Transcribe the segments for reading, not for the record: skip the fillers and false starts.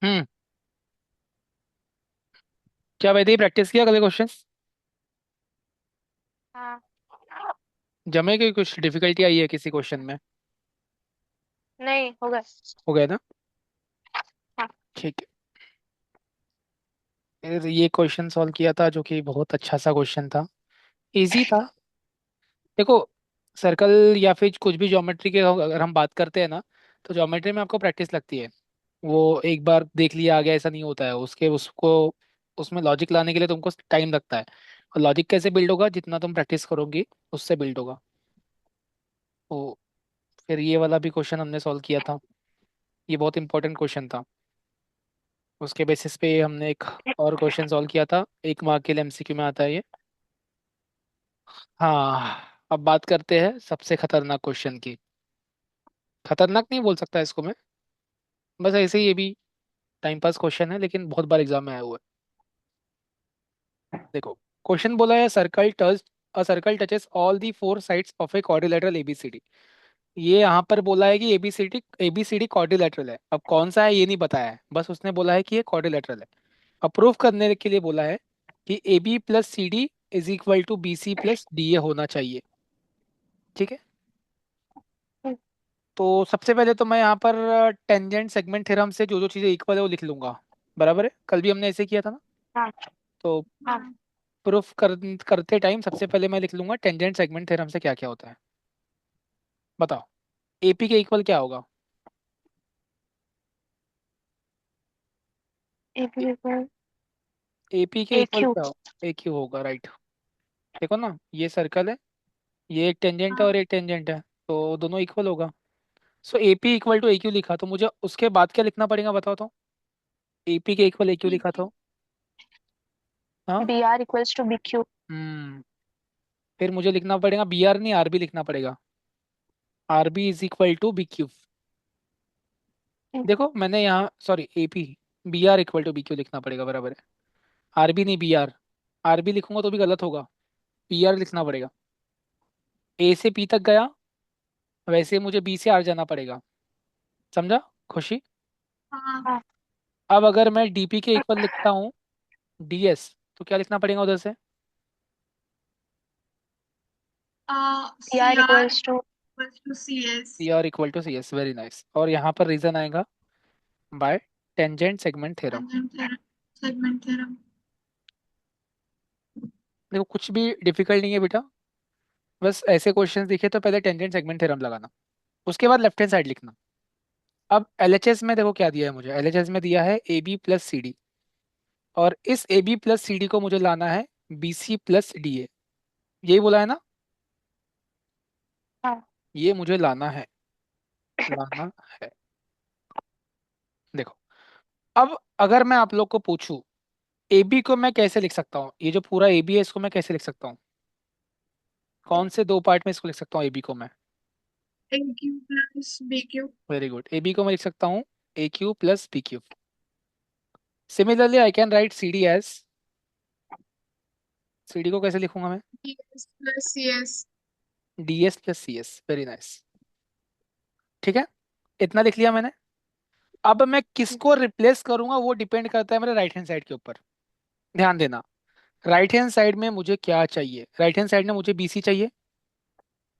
हम्म। क्या वैसे ही प्रैक्टिस किया अगले क्वेश्चन? हाँ। जमे की कुछ डिफिकल्टी आई है किसी क्वेश्चन में? नहीं होगा। हो गया ना? हाँ। ठीक है। फिर ये क्वेश्चन सॉल्व किया था जो कि बहुत अच्छा सा क्वेश्चन था। इजी था। देखो, सर्कल या फिर कुछ भी ज्योमेट्री के अगर हम बात करते हैं ना, तो ज्योमेट्री में आपको प्रैक्टिस लगती है। वो एक बार देख लिया आ गया ऐसा नहीं होता है, उसके उसको उसमें लॉजिक लाने के लिए तुमको टाइम लगता है। और लॉजिक कैसे बिल्ड होगा? जितना तुम प्रैक्टिस करोगी उससे बिल्ड होगा। तो फिर ये वाला भी क्वेश्चन हमने सॉल्व किया था। ये बहुत इंपॉर्टेंट क्वेश्चन था। उसके बेसिस पे हमने एक और क्वेश्चन सॉल्व किया था, 1 मार्क के लिए एमसीक्यू में आता है ये। हाँ, अब बात करते हैं सबसे खतरनाक क्वेश्चन की। खतरनाक नहीं बोल सकता इसको मैं, बस ऐसे ही ये भी टाइम पास क्वेश्चन है, लेकिन बहुत बार एग्जाम में आया हुआ है। देखो, क्वेश्चन बोला है circle touches all the four sides of a quadrilateral ABCD. ये यहाँ पर बोला है कि एबीसीडी क्वाड्रिलेटरल है। अब कौन सा है ये नहीं बताया है, बस उसने बोला है कि ये क्वाड्रिलेटरल है। अप्रूव करने के लिए बोला है कि A B plus C D is equal to B C plus D A होना चाहिए। ठीक है। तो सबसे पहले तो मैं यहाँ पर टेंजेंट सेगमेंट थ्योरम से जो जो चीज़ें इक्वल है वो लिख लूंगा। बराबर है, कल भी हमने ऐसे किया था ना। हाँ। तो हाँ। प्रूफ करते टाइम सबसे पहले मैं लिख लूंगा टेंजेंट सेगमेंट थ्योरम से क्या क्या होता है। बताओ, एपी के इक्वल क्या होगा? ए बी इक्वल एपी के ए इक्वल क्यू। क्या होगा? ए क्यू होगा, राइट। देखो ना, ये सर्कल है, ये एक टेंजेंट है और एक टेंजेंट है, तो दोनों इक्वल होगा। So AP equal to A Q लिखा, तो मुझे उसके बाद क्या लिखना पड़ेगा बताओ तो। एपी के इक्वल ए क्यू लिखा तो। हाँ। B R equals to B Q. Hmm. फिर मुझे लिखना पड़ेगा बी आर नहीं, आर बी लिखना पड़ेगा। R B is equal to B Q. देखो मैंने यहाँ, sorry, AP, B R equal to B Q लिखना पड़ेगा, बराबर है। आर बी नहीं, बी आर। आर बी लिखूंगा तो भी गलत होगा, बी आर लिखना पड़ेगा। ए से पी तक गया, वैसे मुझे बी से आर जाना पड़ेगा। समझा खुशी? हाँ। अब अगर मैं डीपी के इक्वल लिखता हूँ डीएस, तो क्या लिखना पड़ेगा उधर से? B C R R equals to to C S. C R equal to C S, very nice. और यहाँ पर रीजन आएगा by tangent segment theorem. Segment theorem. देखो कुछ भी डिफिकल्ट नहीं है बेटा, बस ऐसे क्वेश्चंस दिखे तो पहले टेंजेंट सेगमेंट थ्योरम लगाना, उसके बाद लेफ्ट हैंड साइड लिखना। अब एलएचएस में देखो क्या दिया है मुझे, एलएचएस में दिया है A B plus C D, और इस A B plus C D को मुझे लाना है B C plus D A. यही बोला है ना? हाँ। ये मुझे लाना है, लाना है। देखो, अब अगर मैं आप लोग को पूछूं ए बी को मैं कैसे लिख सकता हूँ, ये जो पूरा ए बी है इसको मैं कैसे लिख सकता हूँ? कौन से दो पार्ट में इसको लिख सकता हूँ ए बी को मैं? A Q plus B Q. Very good, A B को मैं लिख सकता हूँ A Q plus B Q. Similarly I can write C D as, C D को कैसे लिखूंगा मैं? D S plus C S. D S plus C S, very nice. ठीक है, इतना लिख लिया मैंने। अब मैं किसको रिप्लेस करूंगा वो डिपेंड करता है मेरे राइट हैंड साइड के ऊपर। ध्यान देना, राइट हैंड साइड में मुझे क्या चाहिए? राइट हैंड साइड में मुझे बीसी चाहिए,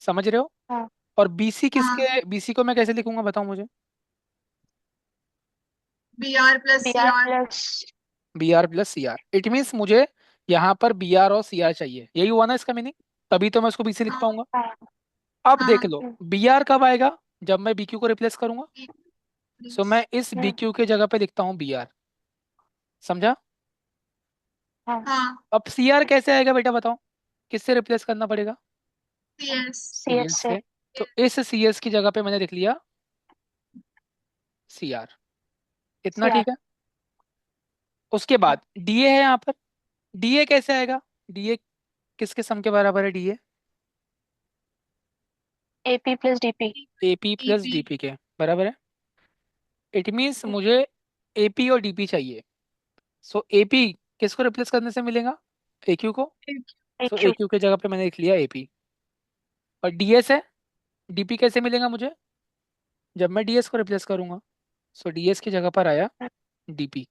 समझ रहे हो? हाँ। और बीसी हाँ, किसके, बीसी को मैं कैसे लिखूंगा बताओ मुझे? B R plus B C R R. Plus. B R plus C R, it means मुझे यहाँ पर बी आर और सी आर चाहिए, यही हुआ ना इसका मीनिंग? तभी तो मैं उसको बीसी लिख हाँ। पाऊंगा। हाँ। अब देख हाँ। लो, बी आर कब आएगा? जब मैं बी क्यू को रिप्लेस करूंगा। So plus. मैं इस बी क्यू के जगह पे लिखता हूँ बी आर। समझा? हाँ। हाँ, अब सी आर कैसे आएगा बेटा बताओ? किससे रिप्लेस करना पड़ेगा? C S. C C S S से। से। तो इस सी एस की जगह पे मैंने लिख लिया सी आर। इतना सी आर ठीक है। उसके बाद डीए है यहाँ पर। डीए कैसे आएगा? डीए किसके सम के बराबर है DA? A P plus D P. AP E plus P. DP के बराबर है। इट मीन्स मुझे एपी और डीपी चाहिए। सो एपी किसको रिप्लेस करने से मिलेगा? एक्यू को। ए सो क्यू। एक्यू की जगह पे मैंने लिख लिया एपी। और डीएस है, डीपी कैसे मिलेगा मुझे? जब मैं डीएस को रिप्लेस करूंगा। सो डीएस की जगह पर आया डीपी।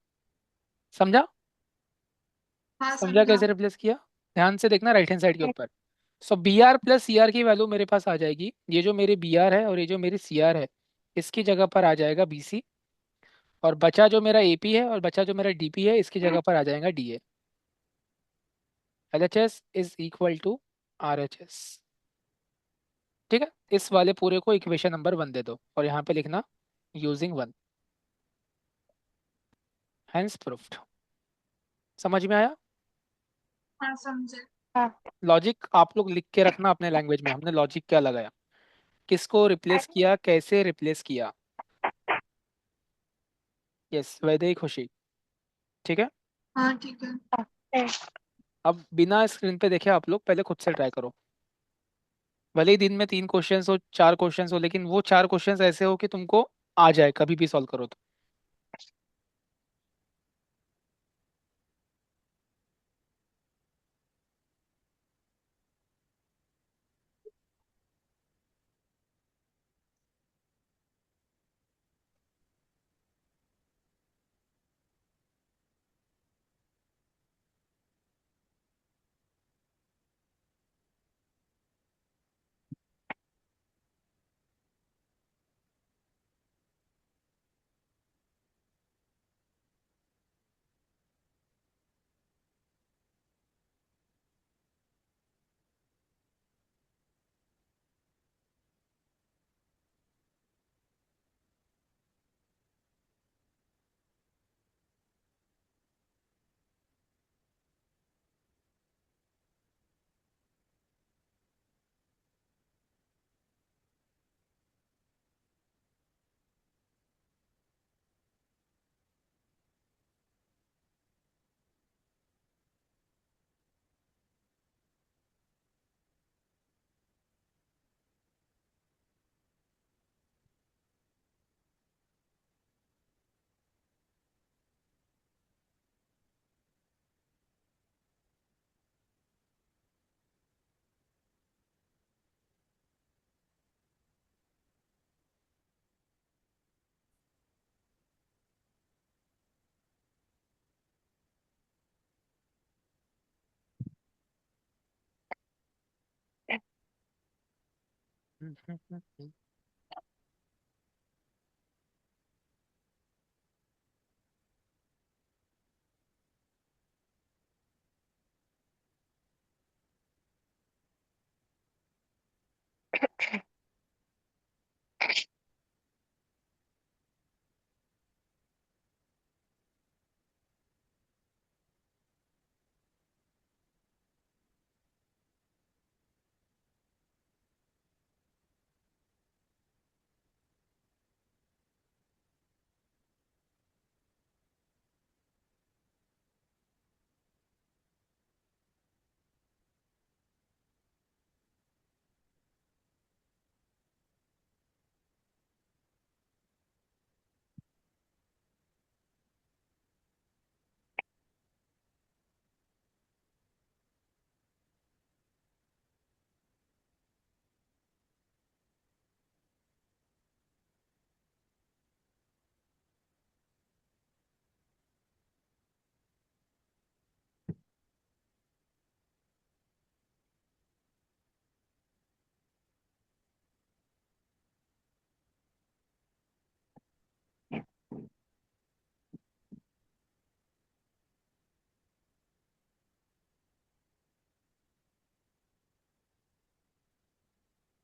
समझा? हाँ समझा समझा। कैसे रिप्लेस किया? ध्यान से देखना राइट हैंड साइड के ऊपर। So B R plus C R की वैल्यू मेरे पास आ जाएगी, ये जो मेरी बी आर है और ये जो मेरी सी आर है, इसकी जगह पर आ जाएगा बी सी। और बचा जो मेरा ए पी है और बचा जो मेरा डी पी है, इसकी जगह पर आ जाएगा D A. L H S is equal to R H S. ठीक है, इस वाले पूरे को इक्वेशन नंबर 1 दे दो और यहाँ पे लिखना यूजिंग 1, हैंस प्रूफ्ड। समझ में आया? हाँ समझे। लॉजिक आप लोग लिख के रखना अपने लैंग्वेज में, हमने लॉजिक क्या लगाया, किसको रिप्लेस किया, कैसे रिप्लेस किया। यस, वैदे खुशी। ठीक है। हाँ ठीक है। अब बिना स्क्रीन पे देखे आप लोग पहले खुद से ट्राई करो। भले ही दिन में 3 क्वेश्चंस हो, 4 क्वेश्चंस हो, लेकिन वो 4 क्वेश्चंस ऐसे हो कि तुमको आ जाए कभी भी सॉल्व करो तो।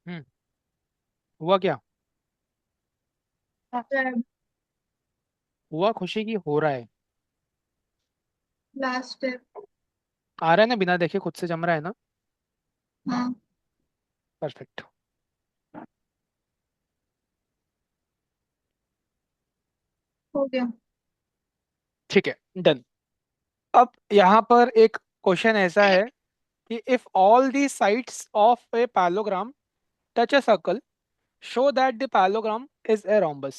हम्म, हुआ क्या? हुआ खुशी की हो रहा है। Last step. आ रहा है ना, बिना देखे खुद से जम रहा है ना। हाँ परफेक्ट। हो गया। ठीक है, डन। अब यहाँ पर एक क्वेश्चन ऐसा है कि if all the sides of A parallelogram touch a circle, show that the parallelogram is a rhombus.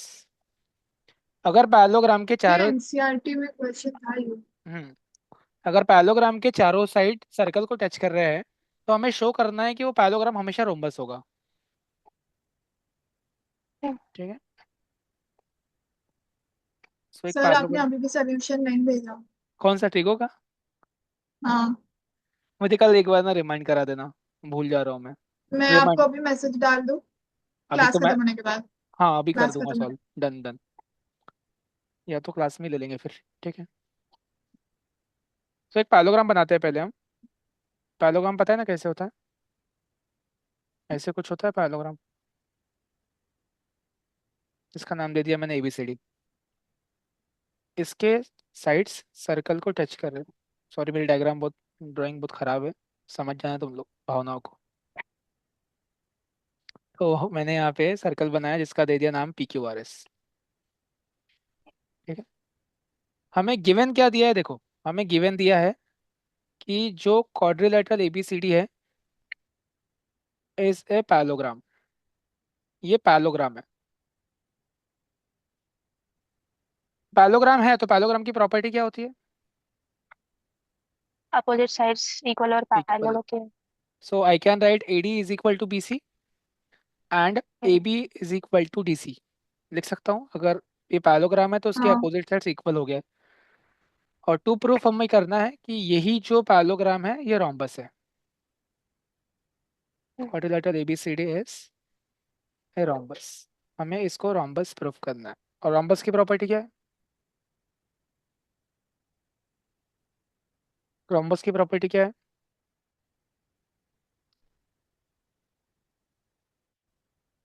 अगर पैलोग्राम के ये चारों एनसीईआरटी में क्वेश्चन था ये। हम्म अगर पैलोग्राम के चारों साइड सर्कल को टच कर रहे हैं, तो हमें शो करना है कि वो पैलोग्राम हमेशा रोम्बस होगा। ठीक है। सो एक सर आपने पैरेललोग्राम। अभी भी सोल्यूशन नहीं भेजा। कौन सा ट्रिगो का? हाँ। मुझे कल एक बार ना रिमाइंड करा देना, भूल जा रहा हूँ मैं। मैं आपको रिमाइंड। अभी मैसेज डाल दूँ अभी क्लास तो मैं, खत्म होने के बाद। हाँ अभी कर क्लास दूंगा खत्म होने। Solve, done done. या तो क्लास में ले लेंगे फिर। ठीक है। तो एक पैरेललोग्राम बनाते हैं पहले हम। पैरेललोग्राम पता है ना कैसे होता है? ऐसे कुछ होता है पैरेललोग्राम। इसका नाम दे दिया मैंने ABCD। इसके साइड्स सर्कल को टच कर रहे। सॉरी मेरी डायग्राम बहुत, ड्राइंग बहुत खराब है, समझ जाना तुम लोग भावनाओं को। तो मैंने यहाँ पे सर्कल बनाया जिसका दे दिया नाम PQRS। ठीक है। हमें गिवन क्या दिया है देखो। हमें गिवन दिया है कि जो क्वाड्रिलेटरल ABCD है इज ए पैरेललोग्राम। ये पैरेललोग्राम है। पैरेललोग्राम है तो पैरेललोग्राम की प्रॉपर्टी क्या होती है? अपोजिट साइड्स इक्वल और पैरेलल इक्वल। होते हैं। So I can write AD is equal to BC and AB is equal to DC। लिख सकता हूँ अगर ये पैरेललोग्राम है तो उसके हाँ। अपोजिट साइड्स इक्वल हो गया। और टू प्रूफ हमें करना है कि यही जो पैरेललोग्राम है ये रोम्बस है। Quadrilateral ABCD is a rhombus. हमें इसको रोम्बस प्रूफ करना है। और रोम्बस की प्रॉपर्टी क्या है? रोम्बस की प्रॉपर्टी क्या है?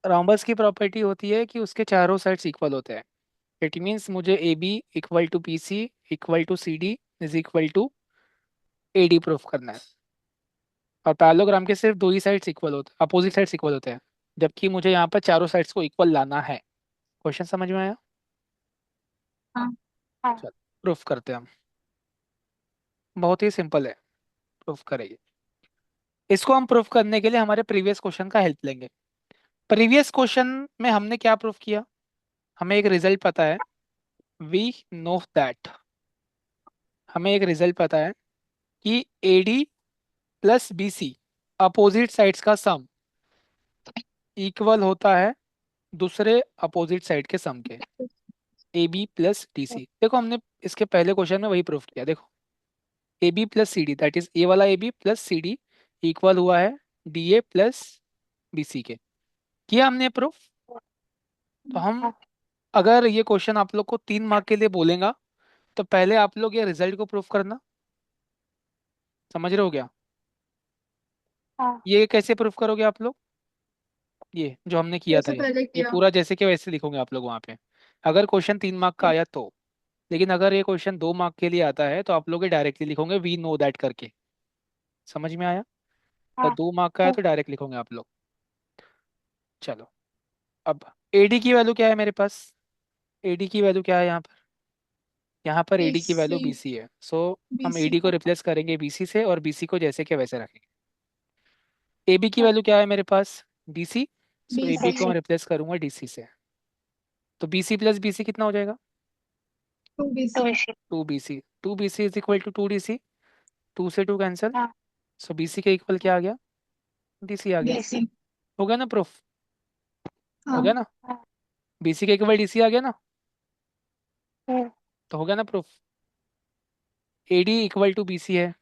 रोम्बस की प्रॉपर्टी होती है कि उसके चारों साइड्स इक्वल होते हैं। इट मीन्स मुझे AB equal to BC equal to CD is equal to AD proof करना है। और पैरेललोग्राम के सिर्फ दो ही साइड्स इक्वल होते, अपोजिट साइड्स इक्वल होते हैं, जबकि मुझे यहाँ पर चारों साइड्स को इक्वल लाना है। क्वेश्चन समझ में आया? हाँ। चल प्रूफ करते हैं हम। बहुत ही सिंपल है, प्रूफ करेंगे। इसको हम प्रूफ करने के लिए हमारे प्रीवियस क्वेश्चन का हेल्प लेंगे। प्रीवियस क्वेश्चन में हमने क्या प्रूफ किया? हमें एक रिजल्ट पता है। वी नो दैट, हमें एक रिजल्ट पता है कि AD plus BC opposite sides का सम इक्वल होता है दूसरे अपोजिट साइड के सम के। AB प्लस DC, देखो हमने इसके पहले क्वेश्चन में वही प्रूफ किया। देखो AB plus CD that is a वाला AB प्लस CD इक्वल हुआ है DA प्लस BC के। किया हमने प्रूफ। तो हम, अगर ये क्वेश्चन आप लोग को 3 मार्क के लिए बोलेगा तो पहले आप लोग ये रिजल्ट को प्रूफ करना। समझ रहे हो क्या? ये कैसे प्रूफ करोगे आप लोग? ये जो हमने किया था जैसे पहले ये किया। पूरा जैसे कि वैसे लिखोगे आप लोग वहाँ पे। अगर क्वेश्चन 3 मार्क का आया तो। लेकिन अगर ये क्वेश्चन 2 मार्क के लिए आता है तो आप लोग डायरेक्टली लिखोगे वी नो दैट करके। समझ में आया? अगर 2 मार्क का है तो डायरेक्ट लिखोगे आप लोग। चलो, अब AD की वैल्यू क्या है मेरे पास? AD की वैल्यू क्या है यहाँ पर? यहाँ पर AD की वैल्यू BC। BC है। सो हम BC। AD को रिप्लेस करेंगे BC से और BC को जैसे के वैसे रखेंगे। AB की वैल्यू क्या है मेरे पास? DC। सो AB को BC। मैं रिप्लेस करूंगा DC से। तो BC प्लस BC कितना हो जाएगा? 2 BC। 2BC। 2BC is equal to 2DC। 2 से 2 कैंसिल। सो BC के इक्वल क्या आ गया? DC आ गया। DC। हो गया ना प्रूफ? हो हाँ। गया ना? BC के इक्वल DC आ गया ना? तो हो गया ना proof. AD equal to BC है।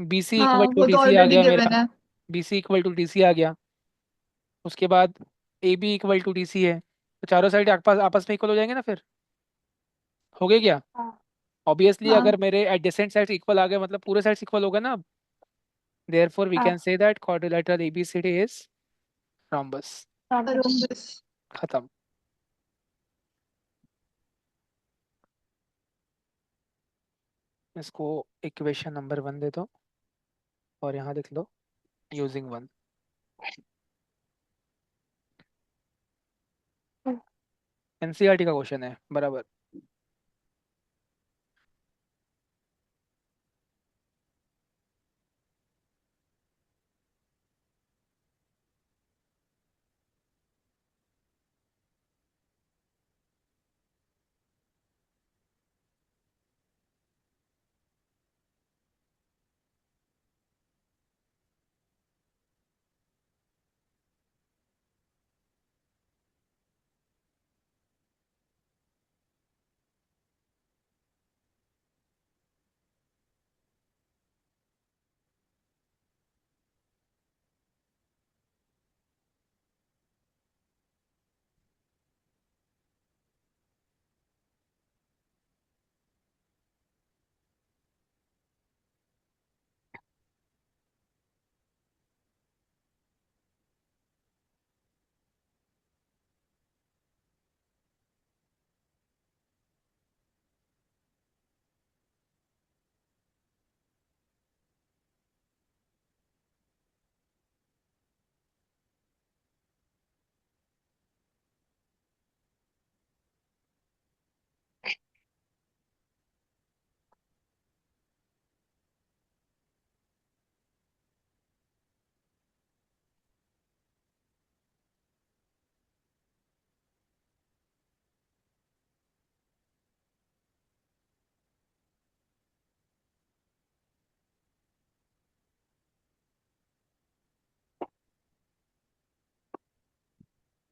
BC हाँ इक्वल टू वो तो DC आ ऑलरेडी गया मेरा। गिवन है। BC इक्वल टू DC आ गया। उसके बाद AB इक्वल टू DC है, तो चारों साइड आपस आपस में इक्वल हो जाएंगे ना फिर। हो गया क्या? ऑब्वियसली हाँ। अगर मेरे एडजेसेंट साइड्स इक्वल आ गए मतलब पूरे साइड्स इक्वल हो गए ना अब। Therefore we can say that quadrilateral ABCD is rhombus। Rhombus. खत्म। इसको इक्वेशन नंबर 1 दे दो और यहाँ लिख लो यूजिंग 1। NCERT का क्वेश्चन है बराबर।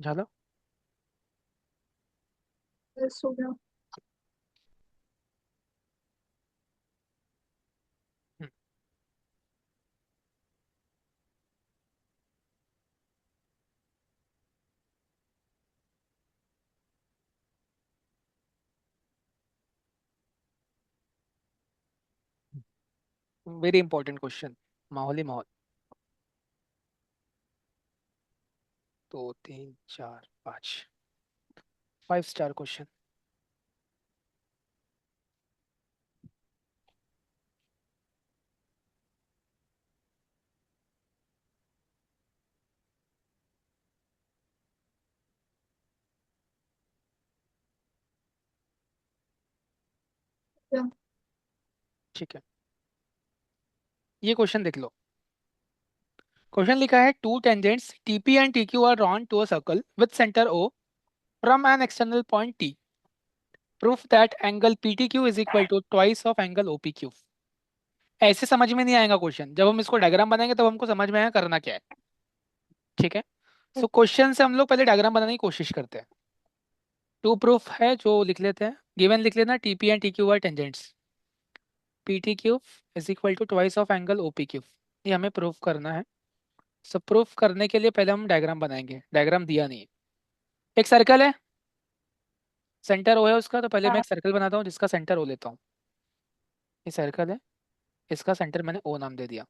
चलो। बस हो गया। Very important question. माहौल ही माहौल। 2 3 4 5। 5 स्टार क्वेश्चन। क्या? ठीक है, ये क्वेश्चन देख लो। क्वेश्चन लिखा है two tangents TP and TQ are drawn to a circle with centre O from an external point T. Proof that angle PTQ is equal to twice of angle OPQ. ऐसे समझ में नहीं आएगा question, जब हम इसको डायग्राम बनाएंगे तब हमको समझ में आएगा करना क्या है। ठीक है। सो क्वेश्चन से हम लोग पहले डायग्राम बनाने की कोशिश करते हैं। टू प्रूफ है जो लिख लेते हैं, गिवन लिख लेना TP and TQ are tangents. PT Q is equal to twice of angle OP Q. ये हमें प्रूफ करना है। सो प्रूफ करने के लिए पहले हम डायग्राम बनाएंगे, डायग्राम दिया नहीं है। एक सर्कल है, सेंटर ओ है उसका, तो पहले मैं एक सर्कल बनाता हूँ जिसका सेंटर ओ लेता हूँ। ये सर्कल है, इसका सेंटर मैंने ओ नाम दे दिया।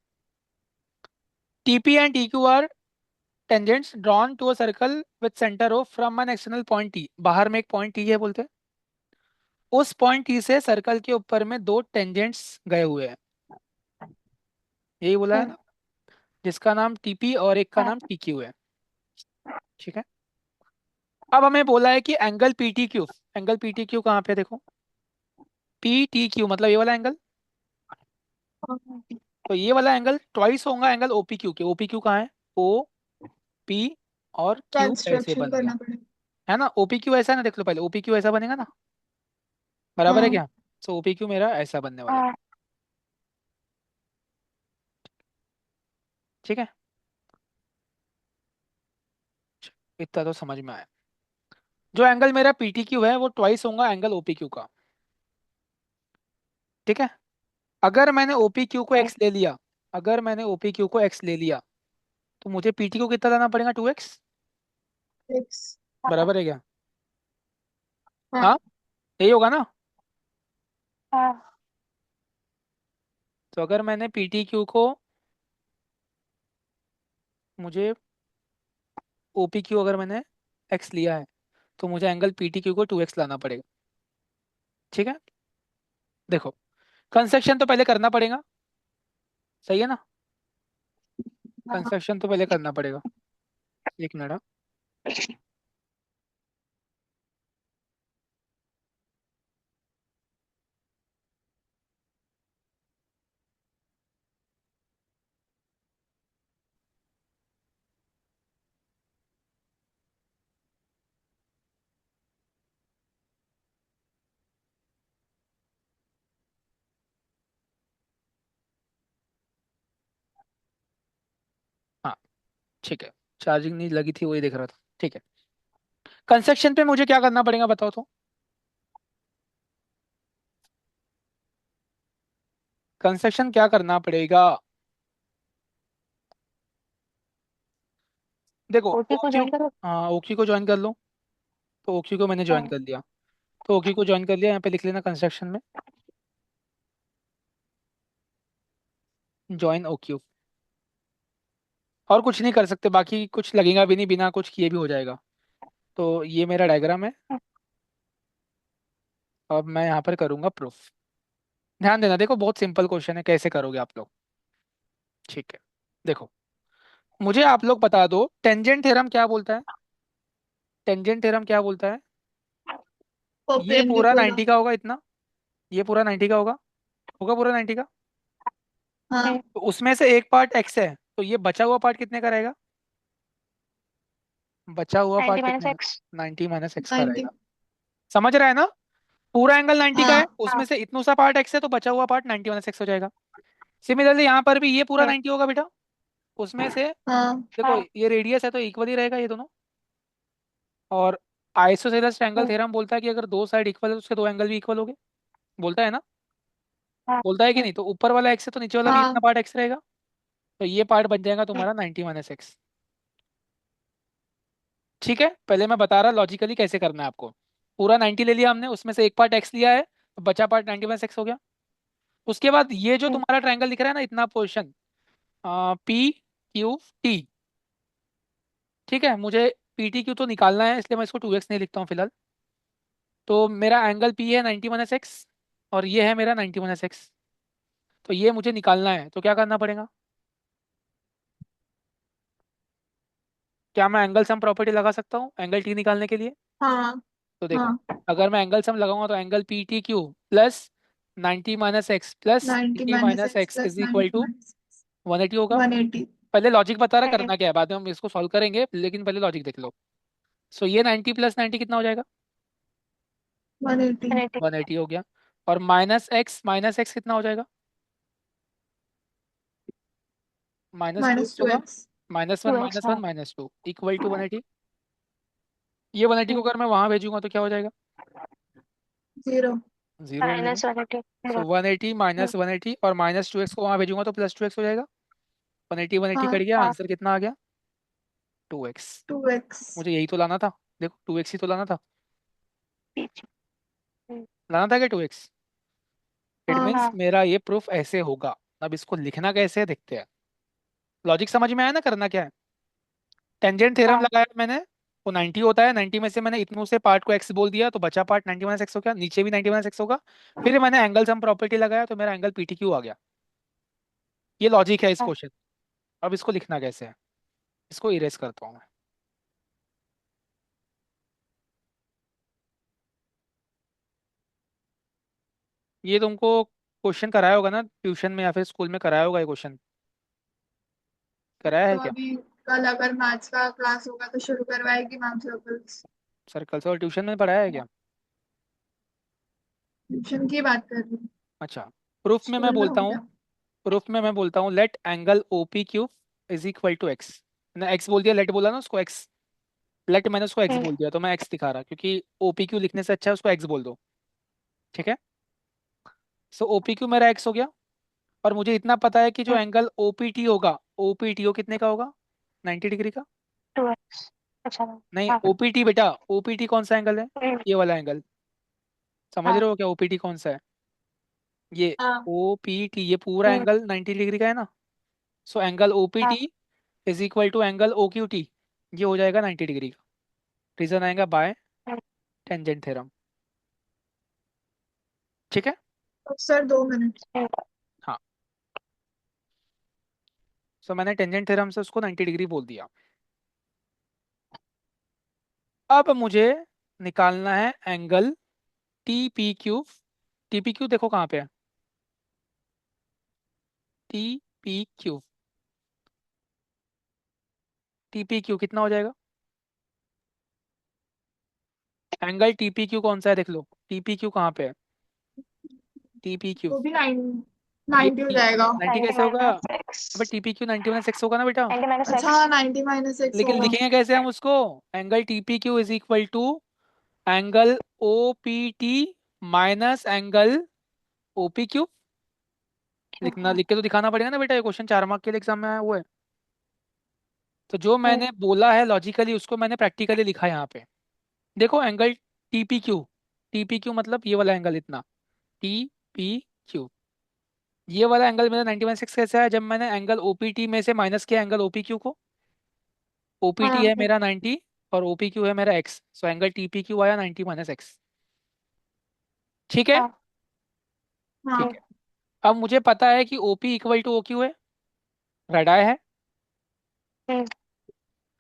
TP and TQ are tangents drawn to a circle with centre O from an external point T. बाहर में एक पॉइंट टी है बोलते हैं, उस पॉइंट टी से सर्कल के ऊपर में दो टेंजेंट्स गए हुए हैं। यही बोला है ना, जिसका नाम टीपी और एक का नाम टीक्यू है। ठीक है। अब हमें बोला है कि angle PT Q, angle PT Q कहाँ पे देखो, पी टी क्यू मतलब ये वाला एंगल। तो ये वाला एंगल ट्वाइस होगा एंगल ओपी क्यू के। ओपी क्यू कहाँ है, ओ पी और क्यू ऐसे कंस्ट्रक्शन बन गया करना पड़ेगा। है ना। ओपी क्यू ऐसा है ना, देख लो पहले ओपी क्यू ऐसा बनेगा ना, बराबर है हाँ। क्या। सो ओपी क्यू मेरा ऐसा बनने वाला है। ठीक है, इतना तो समझ में आया। जो एंगल मेरा पीटी क्यू है वो ट्वाइस होगा एंगल ओपी क्यू का। ठीक है। अगर मैंने ओपी क्यू को एक्स ले लिया, अगर मैंने ओपी क्यू को एक्स ले लिया, तो मुझे पीटी को कितना लाना पड़ेगा, 2x। एक्स। बराबर है क्या। हाँ, हाँ। यही होगा ना। तो अगर मैंने पीटी क्यू को, मुझे ओपी क्यू अगर मैंने एक्स लिया है, तो मुझे एंगल पीटी क्यू को 2x लाना पड़ेगा। ठीक है। देखो, कंस्ट्रक्शन तो पहले करना पड़ेगा, सही है ना। हाँ। कंस्ट्रक्शन तो पहले करना पड़ेगा। एक मिनट हाँ। हाँ, ठीक है। चार्जिंग नहीं लगी थी, वही देख रहा था। ठीक है। कंस्ट्रक्शन पे मुझे क्या करना पड़ेगा बताओ तो। कंस्ट्रक्शन क्या करना पड़ेगा, देखो ओटी को ओक्यू। ज्वाइन करो। हाँ, ओक्यू को ज्वाइन कर लो। तो ओक्यू को मैंने ज्वाइन कर लिया, तो ओक्यू को ज्वाइन कर लिया, यहाँ पे लिख लेना कंस्ट्रक्शन में ज्वाइन ओक्यू। और कुछ नहीं कर सकते, बाकी कुछ लगेगा भी नहीं, बिना कुछ किए भी हो जाएगा। तो ये मेरा डायग्राम है। अब मैं यहाँ पर करूँगा प्रूफ। ध्यान देना, देखो बहुत सिंपल क्वेश्चन है, कैसे करोगे आप लोग। ठीक है। देखो, मुझे आप लोग बता दो टेंजेंट थ्योरम क्या बोलता है। टेंजेंट थ्योरम क्या बोलता है, ये पूरा परपेंडिकुलर। 90 का होगा इतना, ये पूरा 90 का होगा, होगा पूरा 90 का। हाँ। तो उसमें से एक पार्ट एक्स है, तो ये बचा हुआ पार्ट कितने का रहेगा, बचा हुआ पार्ट 90 माइनस कितने का, एक्स। 90 माइनस एक्स का 90। रहेगा। समझ रहा है ना। पूरा एंगल 90 का है, हाँ। उसमें से इतना सा पार्ट एक्स है, तो बचा हुआ पार्ट 90 माइनस एक्स हो जाएगा। सिमिलरली यहाँ पर भी ये पूरा 90 होगा बेटा, उसमें से हाँ। देखो ये रेडियस है तो इक्वल ही रहेगा ये दोनों। और आइसोसेलेस ट्रायंगल थ्योरम बोलता है कि अगर दो साइड इक्वल है तो उसके दो एंगल भी इक्वल हो गए। बोलता है ना? बोलता है कि नहीं? तो ऊपर वाला एक्स है तो नीचे वाला भी हाँ इतना पार्ट एक्स रहेगा। तो ये पार्ट बन जाएगा तुम्हारा 90 - x। ठीक है, पहले मैं बता रहा लॉजिकली कैसे करना है आपको। पूरा 90 ले लिया हमने, उसमें से एक पार्ट एक्स लिया है, तो बचा पार्ट 90 - x हो गया। उसके बाद ये जो तुम्हारा ट्रायंगल दिख रहा है ना, इतना पोर्शन PQT। ठीक है, मुझे PTQ तो निकालना है, इसलिए मैं इसको 2x नहीं लिखता हूँ फिलहाल। तो मेरा एंगल P है 90 - x, और ये है मेरा 90 - x। तो ये मुझे निकालना है, तो क्या करना पड़ेगा? क्या मैं एंगल सम प्रॉपर्टी लगा सकता हूँ एंगल T निकालने के लिए? हाँ तो देखो, हाँ। अगर मैं एंगल सम लगाऊंगा तो angle PTQ plus 90 - x plus 90 80 minus - x x plus is equal 90 to minus 180 होगा। 180। पहले लॉजिक बता रहा करना क्या है, बाद में हम इसको सॉल्व करेंगे, लेकिन पहले लॉजिक देख लो। सो ये 90 + 90 कितना हो जाएगा? 180 180 हो गया। और -x कितना हो जाएगा? -2 माइनस x टू होगा। X -1 -1 -2 equal to 180। ये 180 को अगर मैं वहां भेजूंगा तो क्या हो जाएगा? जीरो। जीरो हो जाएगा। सो 180 -180, और -2 x को वहां भेजूंगा तो +2 x हो जाएगा। 180 180 हाँ कट गया, आंसर कितना आ गया? 2x। 2x। मुझे यही तो लाना था। देखो 2x ही तो लाना था। लाना था क्या 2x? इट हाँ मीन्स मेरा ये प्रूफ ऐसे होगा। अब इसको लिखना कैसे है देखते हैं। लॉजिक समझ में आया ना करना क्या है? टेंजेंट थ्योरम लगाया मैंने। वो 90 होता है, 90 में से मैंने इतनों से पार्ट को x बोल दिया, तो बचा पार्ट 90 - x हो गया, नीचे भी 90 - x होगा। फिर मैंने एंगल सम प्रॉपर्टी लगाया तो मेरा एंगल PTQ आ गया। ये लॉजिक है इस क्वेश्चन। अब इसको लिखना कैसे है? इसको इरेज करता हूँ मैं। ये तुमको क्वेश्चन कराया होगा ना ट्यूशन में या फिर स्कूल में कराया होगा ये क्वेश्चन। कराया तो है क्या? अभी कल अगर मैथ्स का क्लास होगा तो शुरू करवाएगी मैम सर्कल्स। सर्कल्स और ट्यूशन में पढ़ाया है क्या? ट्यूशन की बात कर रही हूँ। अच्छा। प्रूफ में मैं स्कूल में बोलता हो हूँ। गया। प्रूफ में मैं बोलता हूँ let angle OPQ is equal to x. मैंने एक्स बोल दिया, लेट बोला ना उसको एक्स। लेट मैंने उसको एक्स बोल दिया, तो मैं एक्स दिखा रहा, क्योंकि OPQ लिखने से अच्छा है उसको एक्स बोल दो। ठीक है। सो OPQ मेरा एक्स हो गया। और मुझे इतना पता है कि जो एंगल OPT होगा, OPTO कितने का होगा? 90 डिग्री का। नहीं, OPT बेटा, OPT कौन सा एंगल है? ये वाला एंगल। समझ रहे हो क्या OPT कौन सा है? ये हाँ OPT, ये पूरा एंगल 90 डिग्री का है ना। So angle OPT is equal to angle OQT। ये हो जाएगा 90 डिग्री का। रीजन आएगा बाय टेंजेंट थ्योरम। ठीक है। तो सर 2 मिनट। हाँ। सो मैंने टेंजेंट थ्योरम से उसको 90 डिग्री बोल दिया। अब मुझे निकालना है एंगल TPQ। TPQ देखो कहाँ पे है? TPQ। TPQ कितना हो जाएगा? एंगल TPQ कौन सा है देख लो। TPQ कहाँ पे है? TPQ। वो भी 90 ये 90 हो जाएगा। 90 कैसे होगा? अबे TPQ 90 - 6 होगा ना बेटा। अच्छा हाँ 90 माइनस एक्स लेकिन होगा। लिखेंगे कैसे हम उसको? Angle TPQ is equal to angle OPT minus angle OPQ। लिखना, लिख के तो दिखाना पड़ेगा ना बेटा, ये क्वेश्चन 4 मार्क के लिए एग्जाम में आया हुआ है। तो जो मैंने बोला है लॉजिकली उसको मैंने प्रैक्टिकली लिखा है यहाँ पे। देखो एंगल TPQ। TPQ मतलब ये वाला एंगल इतना। TPQ। ये वाला एंगल मेरा 90 - 6 कैसे है? जब मैंने एंगल OPT में से माइनस किया एंगल OPQ को। OPT है मेरा 90 और OPQ है मेरा x, सो एंगल TPQ आया 90 - x। ठीक है। ठीक हाँ है। अब मुझे पता है कि OP इक्वल टू OQ है। रेडाई है।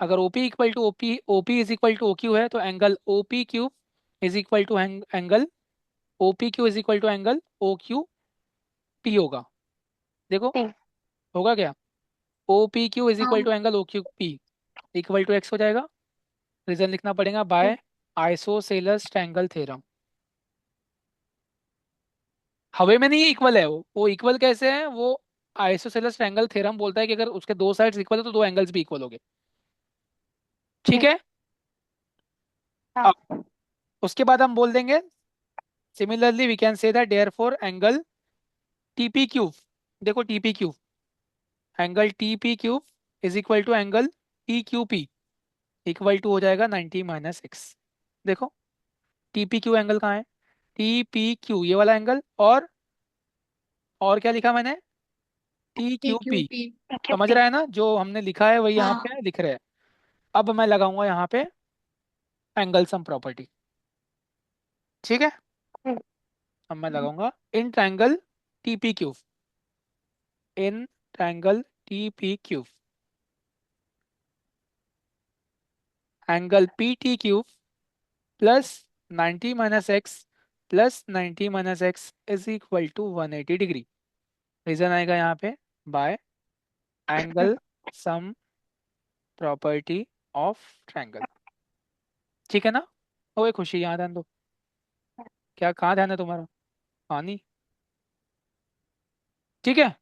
अगर OP equal to OP is equal to OQ है, तो angle OPQ is equal to angle OPQ is equal to angle OQP होगा। देखो होगा क्या? OPQ इज इक्वल हाँ। To angle OQP equal to x हो जाएगा। रीजन लिखना पड़ेगा बाय आइसोसेलेस ट्रायंगल थ्योरम। हवे में नहीं इक्वल है वो इक्वल कैसे है वो? आइसोसेलेस ट्रायंगल थ्योरम बोलता है कि अगर उसके दो साइड्स इक्वल है तो दो एंगल्स भी इक्वल हो गए। ठीक है। हाँ। अब उसके बाद हम बोल देंगे similarly we can say that therefore angle TP Q. देखो TP Q, angle TP Q is equal to angle T Q P, equal to हो जाएगा 90 - x। देखो टीपी क्यू एंगल कहाँ है, टी पी क्यू ये वाला angle, और क्या लिखा मैंने, T P Q Q P. P समझ PQP। रहा है ना, जो हमने लिखा है वही यहाँ हाँ। पे लिख रहे हैं। अब मैं लगाऊंगा यहाँ पे एंगल सम प्रॉपर्टी, ठीक है। अब मैं लगाऊंगा in triangle T P Q, in triangle T P Q angle P T Q plus 90 - x plus 90 - x is equal to 180 degree. Reason आएगा यहाँ पे by angle sum property of triangle, ठीक है ना। ओए खुशी यहाँ ध्यान दो, क्या कहाँ ध्यान है तुम्हारा, पानी, ठीक है।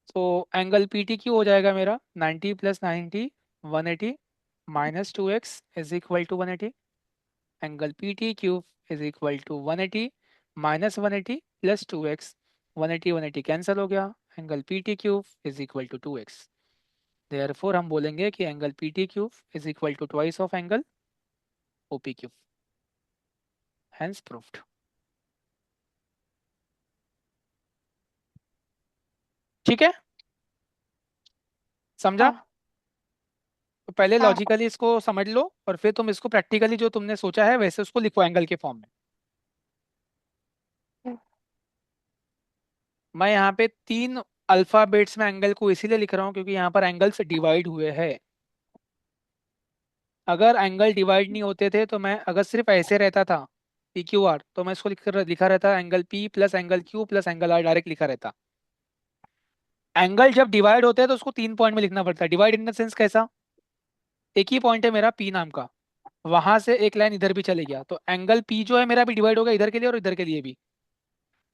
तो एंगल पी टी क्यू हो जाएगा मेरा 90 + 90 180 -2x is equal to 180। Angle P T Q is equal to 180 -180 plus 2x, 180 180 cancel हो गया, angle P T Q is equal to 2x। Therefore हम बोलेंगे कि angle P T Q is equal to twice of angle O P Q, hence proved. ठीक है, समझा। हाँ। तो पहले हाँ। लॉजिकली इसको समझ लो और फिर तुम इसको प्रैक्टिकली जो तुमने सोचा है वैसे उसको लिखो एंगल के फॉर्म में। मैं यहाँ पे 3 अल्फाबेट्स में एंगल को इसीलिए लिख रहा हूँ क्योंकि यहाँ पर एंगल्स डिवाइड हुए हैं। अगर एंगल डिवाइड नहीं होते थे तो मैं अगर सिर्फ ऐसे रहता था पी क्यू आर, तो मैं इसको लिखा रहता angle P plus angle Q plus angle R, direct लिखा रहता। एंगल जब डिवाइड होते हैं तो उसको 3 पॉइंट में लिखना पड़ता है। डिवाइड इन द सेंस कैसा, एक ही पॉइंट है मेरा पी नाम का, वहां से एक लाइन इधर भी चले गया तो एंगल पी जो है मेरा भी डिवाइड होगा इधर के लिए और इधर के लिए भी।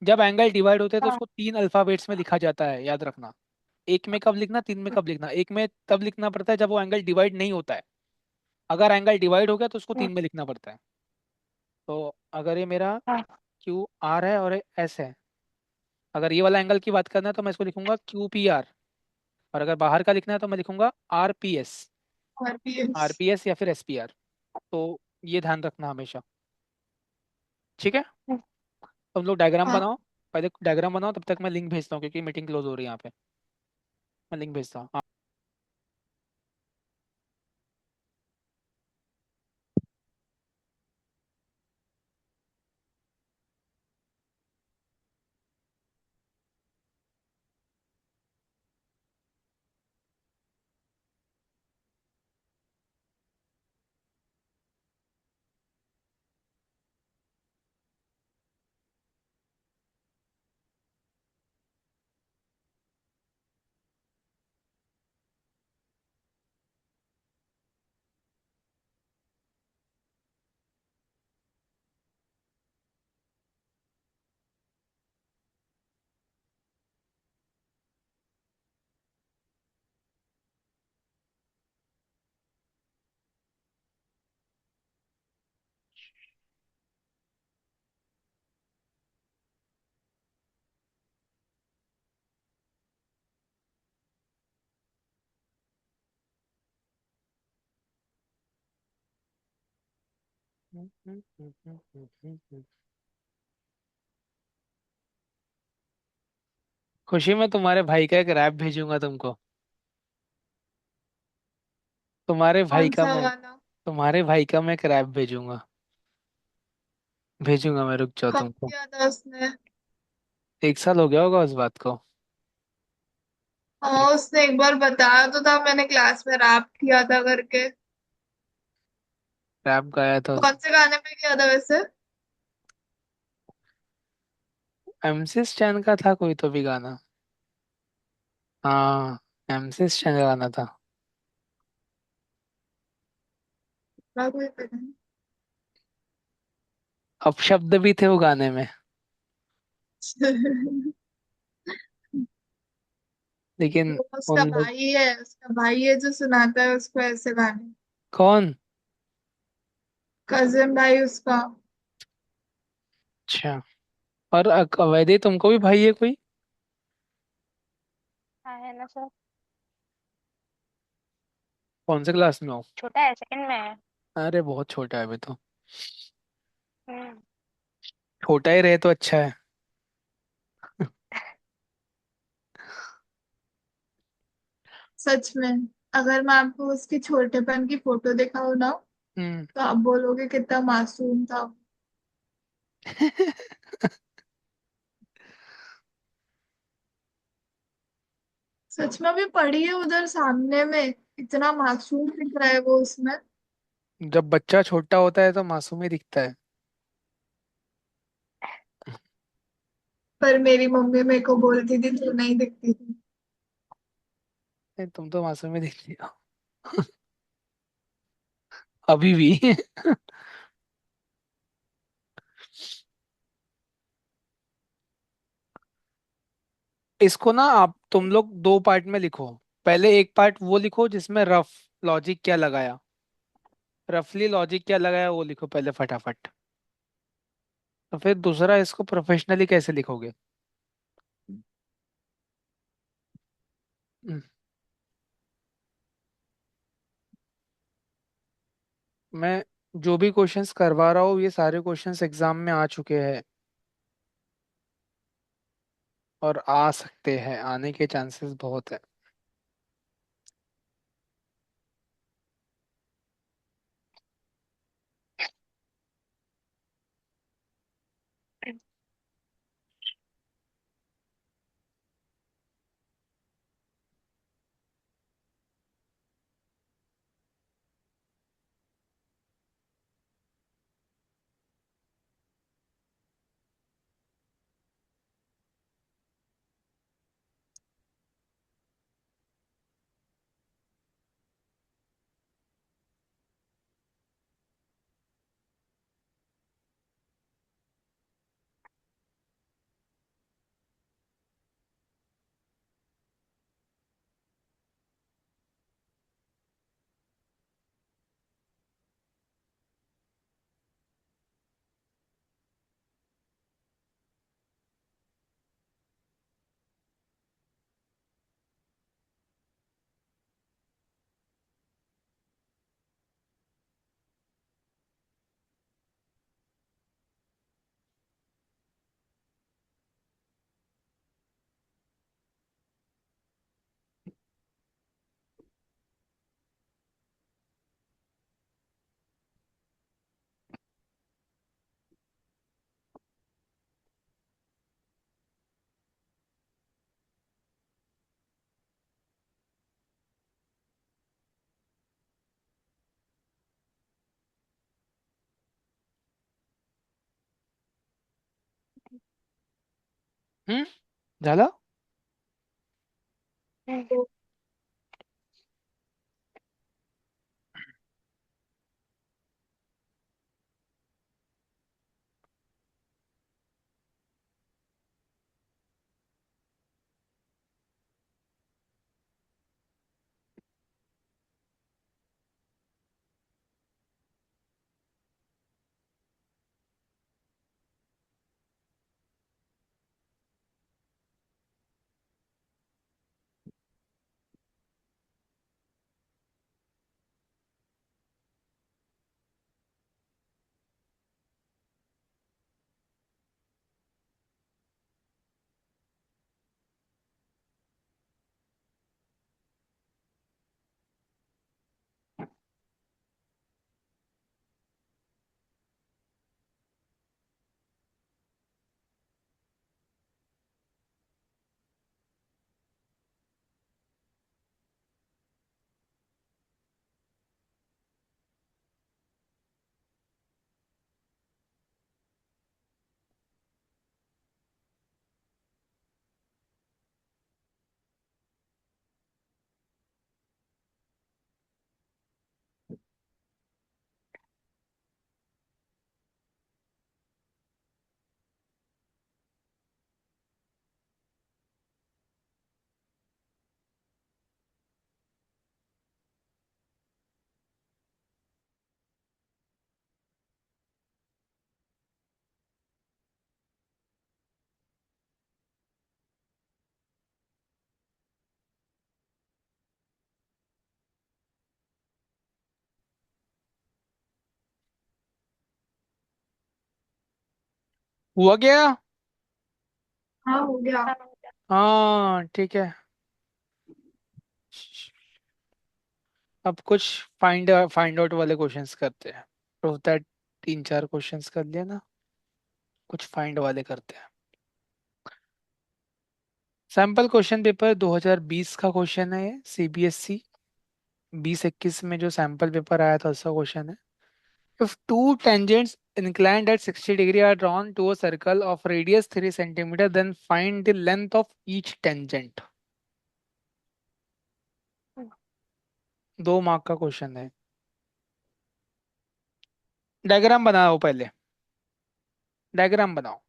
जब एंगल डिवाइड होते हैं तो हाँ। उसको 3 अल्फाबेट्स में लिखा जाता है, याद रखना। एक में कब लिखना, 3 में कब लिखना, एक में तब लिखना पड़ता है जब वो एंगल डिवाइड नहीं होता है। अगर एंगल डिवाइड हो गया तो उसको 3 में लिखना पड़ता है। तो अगर ये मेरा हाँ। क्यू आर है और ये एस है, अगर ये वाला एंगल की बात करना है तो मैं इसको लिखूंगा क्यू पी आर, और अगर बाहर का लिखना है तो मैं लिखूंगा आर पी एस, और P S. R P S या फिर एस पी आर। तो ये ध्यान रखना हमेशा, ठीक है। तुम लोग डायग्राम हाँ। बनाओ, पहले डायग्राम बनाओ, तब तक मैं लिंक भेजता हूँ क्योंकि मीटिंग क्लोज हो रही है यहाँ पे। मैं लिंक भेजता हूँ, हाँ। खुशी में तुम्हारे भाई का एक रैप भेजूंगा तुमको, तुम्हारे भाई कौन का सा मैं, वाला? तुम्हारे भाई का मैं एक रैप भेजूंगा, भेजूंगा मैं, रुक जाओ कब तुमको। किया था उसने? 1 साल हो गया होगा उस बात को। हाँ, उसने एक बार बताया तो था, मैंने क्लास में रैप किया था करके। रैप गाया था कौन उसने। से गाने पे किया था वैसे? एमसी स्टैन का था कोई तो भी गाना, हाँ, एमसी स्टैन का गाना था। ना कोई पता अपशब्द भी थे वो गाने में, नहीं। लेकिन वो उसका उन लोग, भाई है, उसका भाई है जो सुनाता है उसको ऐसे गाने। कौन, कजिन भाई उसका। अच्छा। और वैदे तुमको भी भाई है कोई? हाँ है ना सर। कौन से क्लास में हो? छोटा है, सेकंड में है। अरे बहुत छोटा है अभी तो। हम्म। छोटा ही रहे तो अच्छा है। सच में, अगर मैं आपको उसके छोटेपन की फोटो दिखाऊं ना, हम्म। तो आप बोलोगे कितना मासूम था। सच में अभी पड़ी है उधर सामने में, इतना मासूम दिख रहा है वो उसमें। जब बच्चा छोटा होता है तो मासूम ही दिखता है। पर मेरी मम्मी मेरे को बोलती थी तू नहीं दिखती थी। नहीं, तुम तो मासूम ही दिखती हो। अभी भी। इसको ना आप तुम लोग दो पार्ट में लिखो। पहले एक पार्ट वो लिखो जिसमें रफ लॉजिक क्या लगाया, रफली लॉजिक क्या लगाया वो लिखो पहले फटाफट। तो फिर दूसरा इसको प्रोफेशनली कैसे लिखोगे। हम्म, मैं जो भी क्वेश्चंस करवा रहा हूँ ये सारे क्वेश्चंस एग्जाम में आ चुके हैं और आ सकते हैं, आने के चांसेस बहुत है। हम्म। झाला। हम्म। तो हुआ क्या? हाँ हो गया। हाँ, हाँ ठीक है। अब कुछ फाइंड फाइंड आउट वाले क्वेश्चंस करते हैं। Prove that. तीन चार क्वेश्चंस कर लिए ना, कुछ फाइंड वाले करते हैं। सैम्पल क्वेश्चन पेपर 2020 का क्वेश्चन है ये, सीबीएसई 2021 में जो सैम्पल पेपर आया था उसका क्वेश्चन है। If two tangents inclined at 60 degree are drawn to a circle of radius 3 centimeter, then find the length of each tangent। 2 mark का क्वेश्चन है। डायग्राम बनाओ पहले। डायग्राम बनाओ।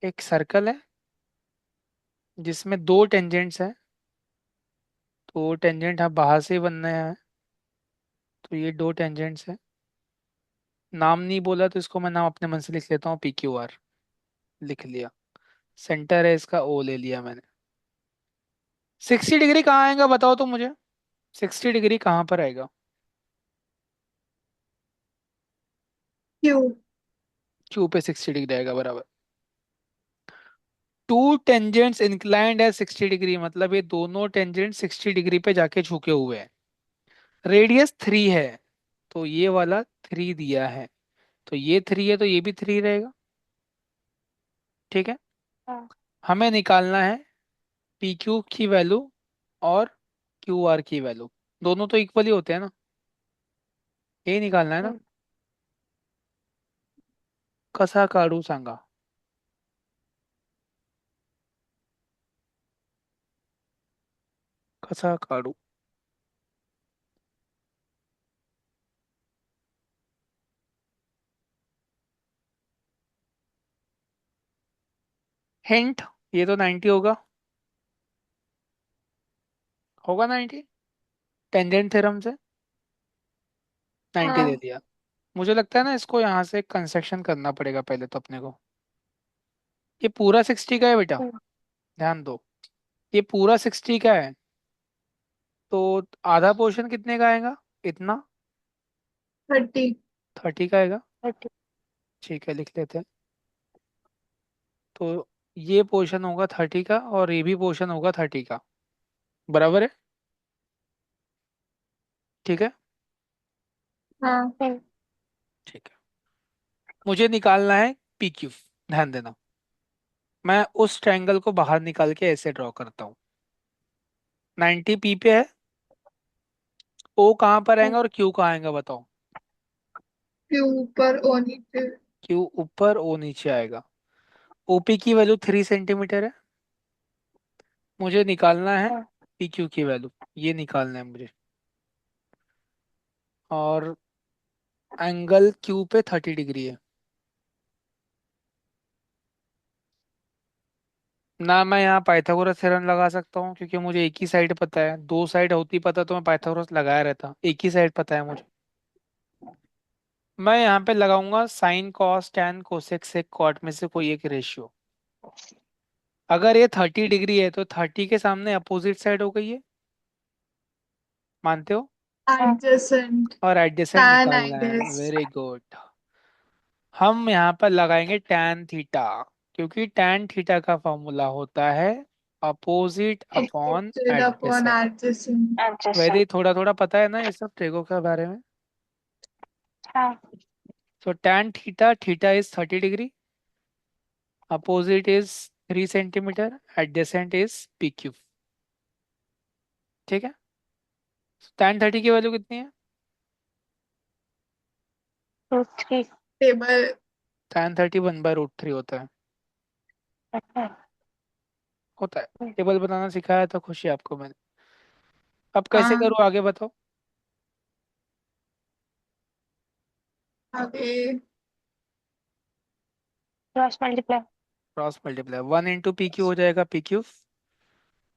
एक सर्कल है जिसमें 2 टेंजेंट्स हैं। तो टेंजेंट हम बाहर से ही बनने हैं। तो ये 2 टेंजेंट्स हैं। नाम नहीं बोला तो इसको मैं नाम अपने मन से लिख लेता हूँ, PQR। लिख लिया। सेंटर है इसका, O ले लिया मैंने। 60 डिग्री कहाँ आएगा बताओ तो मुझे। 60 डिग्री कहाँ पर आएगा? क्यू। Q पे 60 डिग्री आएगा बराबर। टू टेंजेंट्स इंक्लाइंड है 60 डिग्री, मतलब ये दोनों टेंजेंट 60 डिग्री पे जाके झुके हुए हैं। रेडियस 3 है, तो ये वाला 3 दिया है। तो ये 3 है तो ये भी 3 रहेगा। ठीक है। हाँ, हमें निकालना है PQ की वैल्यू और QR की वैल्यू। दोनों तो इक्वली होते हैं ना, यही निकालना है ना। हम्म, कसा काढू सांगा। कसा काढू? हिंट, ये तो 90 होगा। होगा 90, टेंजेंट थ्योरम से 90 दे हाँ। दिया। मुझे लगता है ना इसको यहाँ से कंस्ट्रक्शन करना पड़ेगा पहले तो अपने को। ये पूरा 60 का है बेटा, हम्म, ध्यान दो। ये पूरा 60 का है, तो आधा पोर्शन कितने का आएगा? इतना 30। 30 का आएगा। ठीक। ठीक है, लिख लेते हैं। तो ये पोर्शन होगा 30 का और ये भी पोर्शन होगा 30 का। बराबर है। ठीक है। हाँ। ठीक है। मुझे निकालना है PQ। ध्यान देना, मैं उस ट्रायंगल को बाहर निकाल के ऐसे ड्रॉ करता हूँ। 90 P पे है। O कहाँ पर आएगा और Q कहाँ आएगा बताओ। क्यू ऊपर ओ नीचे। Q ऊपर, O नीचे आएगा। OP की वैल्यू 3 सेंटीमीटर है। मुझे निकालना है हाँ, PQ की वैल्यू, ये निकालना है मुझे। और एंगल Q पे 30 डिग्री है। ना मैं यहाँ पाइथागोरस थ्योरम लगा सकता हूँ क्योंकि मुझे एक ही साइड पता है, दो साइड होती पता तो मैं पाइथागोरस लगाया रहता, एक ही साइड पता है मुझे। मैं यहाँ पे लगाऊंगा sine cos tan cosec sec cot में से कोई एक रेशियो। अगर ये 30 डिग्री है तो 30 के सामने अपोजिट साइड हो गई है, मानते हो? एडजेसेंट। और एडजेसेंट टैन निकालना आई है, गेस। Very good. हम यहाँ पर लगाएंगे टैन थीटा, क्योंकि टैन थीटा का फॉर्मूला होता है opposite upon opposite upon adjacent. हाँ, एडजेसेंट। वैसे एडजस्टेंट। ही थोड़ा थोड़ा पता है ना ये सब ट्रेगो के बारे में। हाँ, सो tan theta, theta is 30 degree, opposite is 3 centimetre, adjacent is PQ। ठीक है। टैन 30 की वैल्यू कितनी है? 2 3। टेबल। टैन 30 1/√3 होता है। अच्छा। होता है। टेबल बनाना सिखाया था खुशी आपको मैंने। अब कैसे हाँ। करूँ आगे बताओ। आगे। Cross multiply. Cross multiply 1 into PQ हो जाएगा PQ,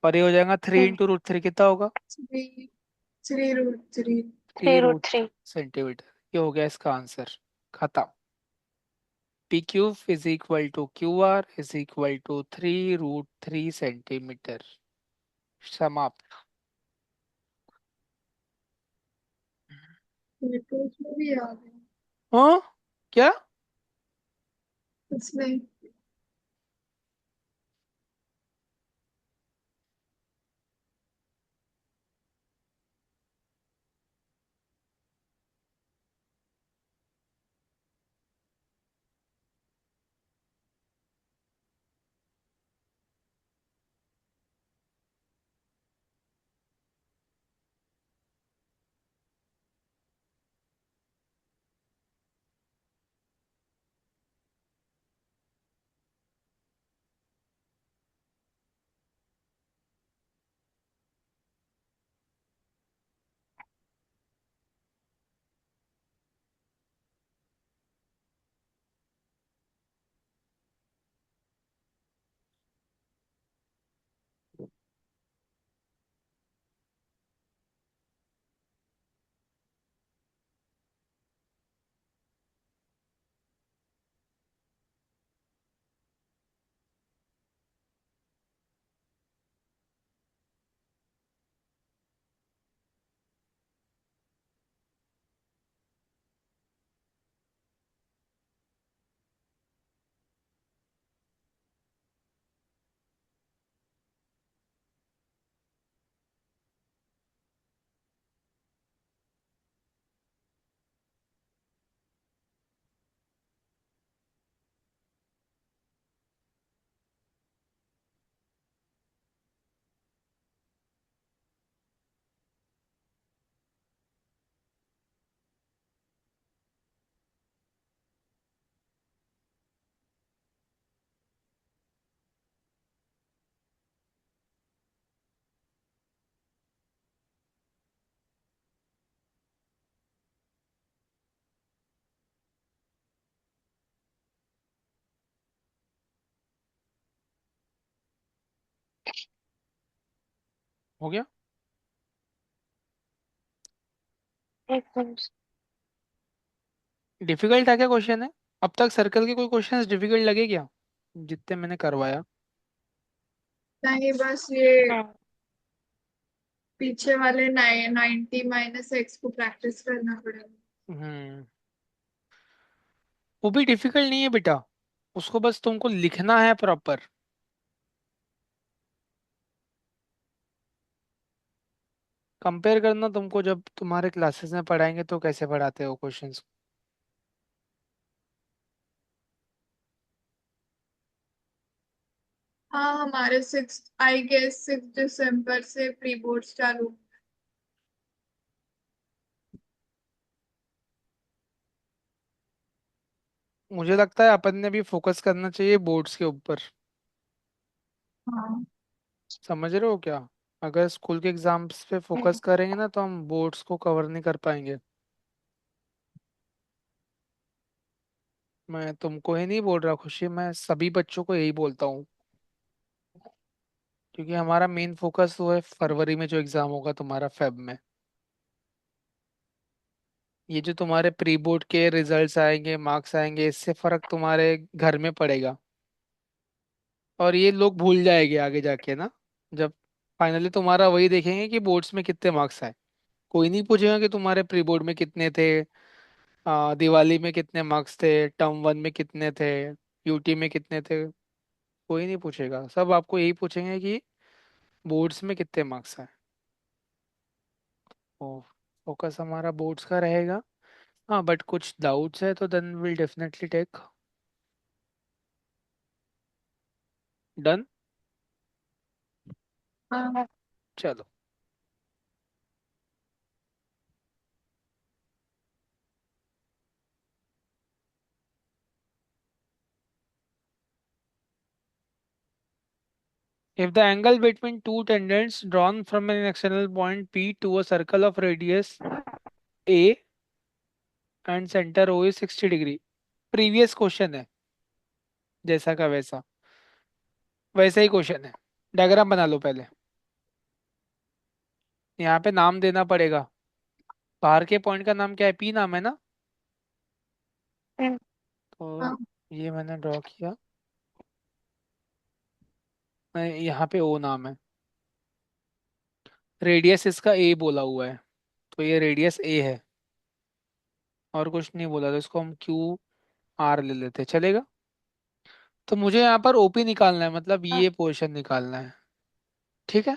और ये हो जाएगा 3 इंटू √3, कितना होगा? 3 3 √3। थ्री 3 √3। रूट सेंटीमीटर ये हो गया इसका आंसर। खत्म। PQ is equal to QR is equal to 3 √3 centimetre. समाप्त। ये तो उसमें भी आ गया। हाँ, क्या? उसमें। हो गया। एक मिनट। डिफिकल्ट था क्या क्वेश्चन है? अब तक सर्कल के कोई क्वेश्चंस डिफिकल्ट लगे क्या, जितने मैंने करवाया? नहीं, बस ये हाँ। पीछे वाले 90 - x को प्रैक्टिस करना पड़ेगा। हम्म। वो भी डिफिकल्ट नहीं है बेटा, उसको बस तुमको लिखना है प्रॉपर। कंपेयर करना तुमको, जब तुम्हारे क्लासेस में पढ़ाएंगे तो कैसे पढ़ाते हो क्वेश्चंस। हाँ, हमारे 6 दिसंबर से प्री बोर्ड्स चालू। मुझे लगता है अपन ने भी फोकस करना चाहिए बोर्ड्स के ऊपर। हाँ। समझ रहे हो क्या? अगर स्कूल के एग्जाम्स पे फोकस करेंगे ना तो हम बोर्ड्स को कवर नहीं कर पाएंगे। मैं तुमको ही नहीं बोल रहा खुशी, मैं सभी बच्चों को यही बोलता हूँ। क्योंकि हमारा मेन फोकस वो है फरवरी में जो एग्जाम होगा तुम्हारा, फेब में। ये जो तुम्हारे प्री बोर्ड के रिजल्ट्स आएंगे, मार्क्स आएंगे, इससे फर्क तुम्हारे घर में पड़ेगा। और ये लोग भूल जाएंगे आगे जाके ना, जब फाइनली तुम्हारा वही देखेंगे कि बोर्ड्स में कितने मार्क्स आए। कोई नहीं पूछेगा कि तुम्हारे प्री बोर्ड में कितने थे, दिवाली में कितने मार्क्स थे, टर्म वन में कितने थे, यूटी में कितने थे। कोई नहीं पूछेगा, सब आपको यही पूछेंगे कि बोर्ड्स में कितने मार्क्स आए। ओ, फोकस हमारा बोर्ड्स का रहेगा। हाँ बट कुछ डाउट्स है तो then will definitely take. Done. हाँ। चलो। If the angle between two tangents drawn from an external point P to a circle of radius A and center O is 60 degree. Previous question है, जैसा का वैसा, वैसा ही question है। Diagram बना लो पहले। यहाँ पे नाम देना पड़ेगा। बाहर के पॉइंट का नाम क्या है? पी नाम है ना? तो हाँ। ये मैंने ड्रॉ किया। यहाँ पे ओ नाम है। रेडियस इसका ए बोला हुआ है, तो ये रेडियस ए है। और कुछ नहीं बोला तो इसको हम क्यू आर ले लेते, चलेगा? तो मुझे यहाँ पर ओपी निकालना है, मतलब हाँ, ये पोर्शन निकालना है। ठीक है,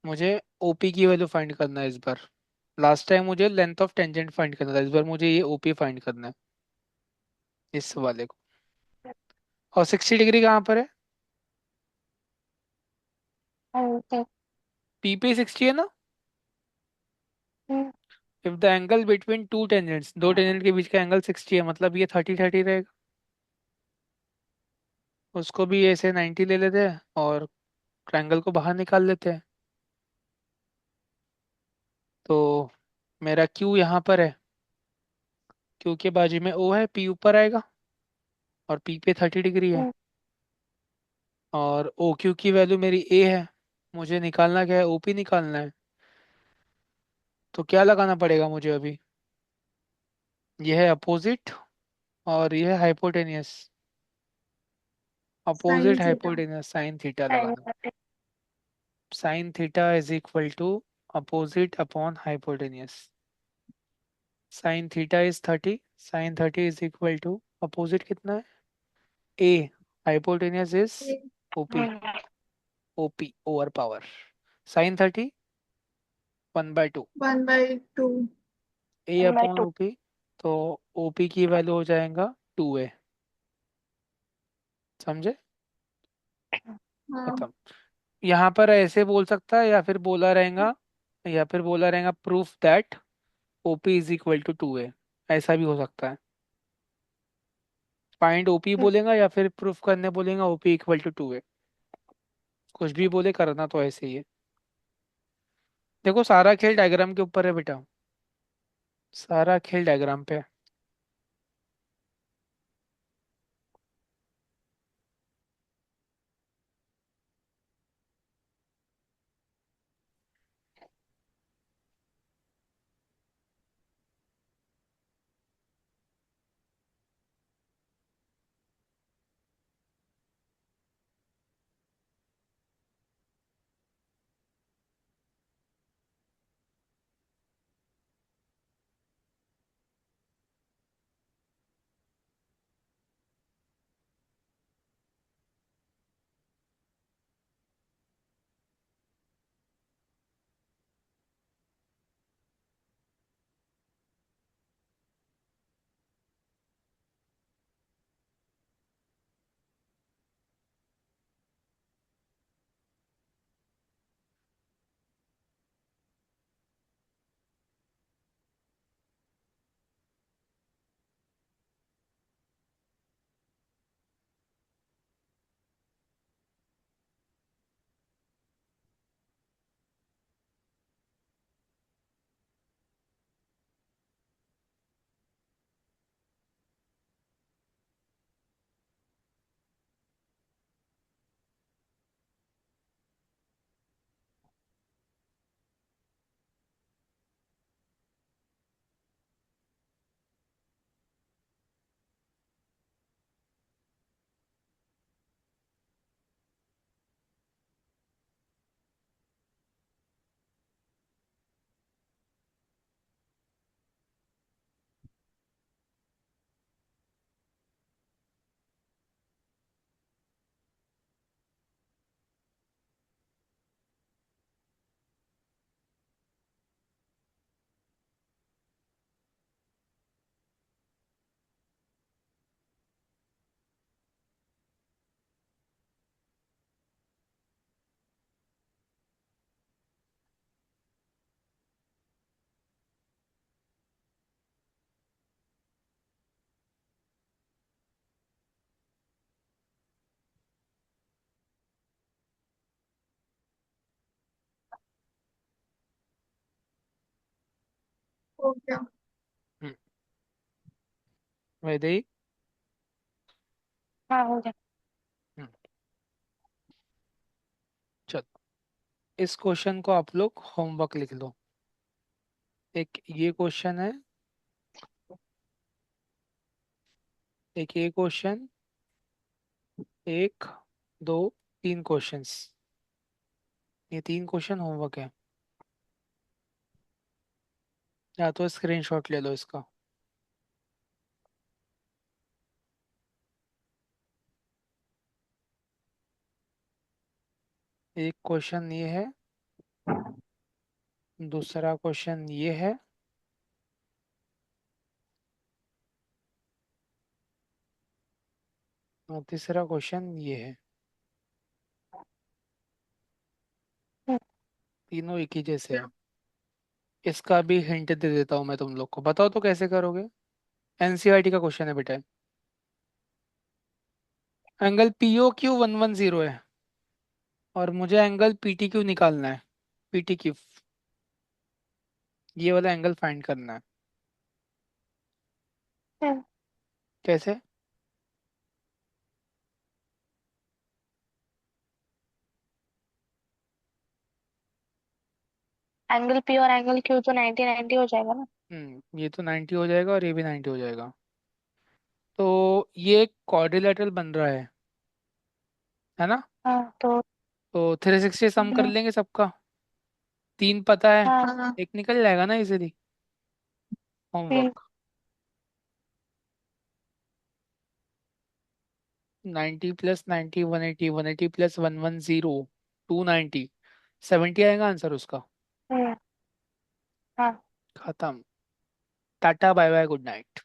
मुझे ओपी की वैल्यू फाइंड करना है इस बार। लास्ट टाइम मुझे लेंथ ऑफ टेंजेंट फाइंड करना था, इस बार मुझे ये ओपी फाइंड करना है, इस वाले को। और 60 डिग्री कहाँ पर है? ठीक। पी पे 60 है ना। Hmm, if the angle between two tangents, दो टेंजेंट के बीच का एंगल 60 है, मतलब ये 30 30 रहेगा। उसको भी ऐसे 90 ले लेते हैं और ट्रायंगल को बाहर निकाल लेते हैं। तो मेरा क्यू यहाँ पर है, क्यू के बाजू में ओ है, पी ऊपर आएगा, और पी पे 30 डिग्री है। हम्म, और ओ क्यू की वैल्यू मेरी ए है, मुझे निकालना क्या है, ओपी निकालना है। तो क्या लगाना पड़ेगा मुझे अभी? यह है अपोजिट, और यह है hypotenuse. Sine opposite theta. Hypotenuse sine theta time लगाना। करते। Sine theta is equal to opposite upon hypotenuse. Sine theta is 30, sine 30 is equal to opposite कितना है, A, hypotenuse is OP. Hmm, OP over power sine 30 1/2 1/2। A by upon two. OP. तो OP की value हो जाएगा 2a। समझे? हाँ। खत्म। यहाँ पर ऐसे बोल सकता है, या फिर बोला रहेगा proof that OP is equal to 2a। ऐसा भी हो सकता है। फाइंड ओपी बोलेगा या फिर प्रूफ करने बोलेगा ओपी इक्वल टू 2a। कुछ भी बोले, करना तो ऐसे ही है। देखो, सारा खेल डायग्राम के ऊपर है बेटा, सारा खेल डायग्राम पे है। हो गया। हम्म, वैदे। हाँ, हो गया। हम्म, चलो, इस क्वेश्चन को आप लोग होमवर्क लिख लो। एक ये क्वेश्चन है, एक ये क्वेश्चन, एक, दो, तीन क्वेश्चंस। ये तीन क्वेश्चन होमवर्क है, या तो स्क्रीनशॉट ले लो इसका। एक क्वेश्चन ये है, दूसरा क्वेश्चन ये है, और तीसरा क्वेश्चन ये है। तीनों एक ही जैसे हैं। इसका भी हिंट दे देता हूँ मैं तुम लोग को, बताओ तो कैसे करोगे। एनसीईआरटी का क्वेश्चन है बेटा। एंगल पीओ क्यू 110 है, और मुझे एंगल पीटी क्यू निकालना है। पीटी क्यू, ये वाला एंगल फाइंड करना है। कैसे? एंगल पी और एंगल क्यू तो 90 90 हो जाएगा ना। ये तो 90 हो जाएगा और ये भी 90 हो जाएगा। तो ये क्वाड्रिलेटरल बन रहा है ना? हाँ तो। तो 360 सम कर लेंगे सबका। तीन पता है, हाँ। हाँ। एक निकल जाएगा ना इजीली। ठीक। होमवर्क। 90 प्लस 90 180, 180 प्लस 110, 290, 70 आएगा आंसर उसका। हम्म, हाँ। खत्म। Tata bye bye good night.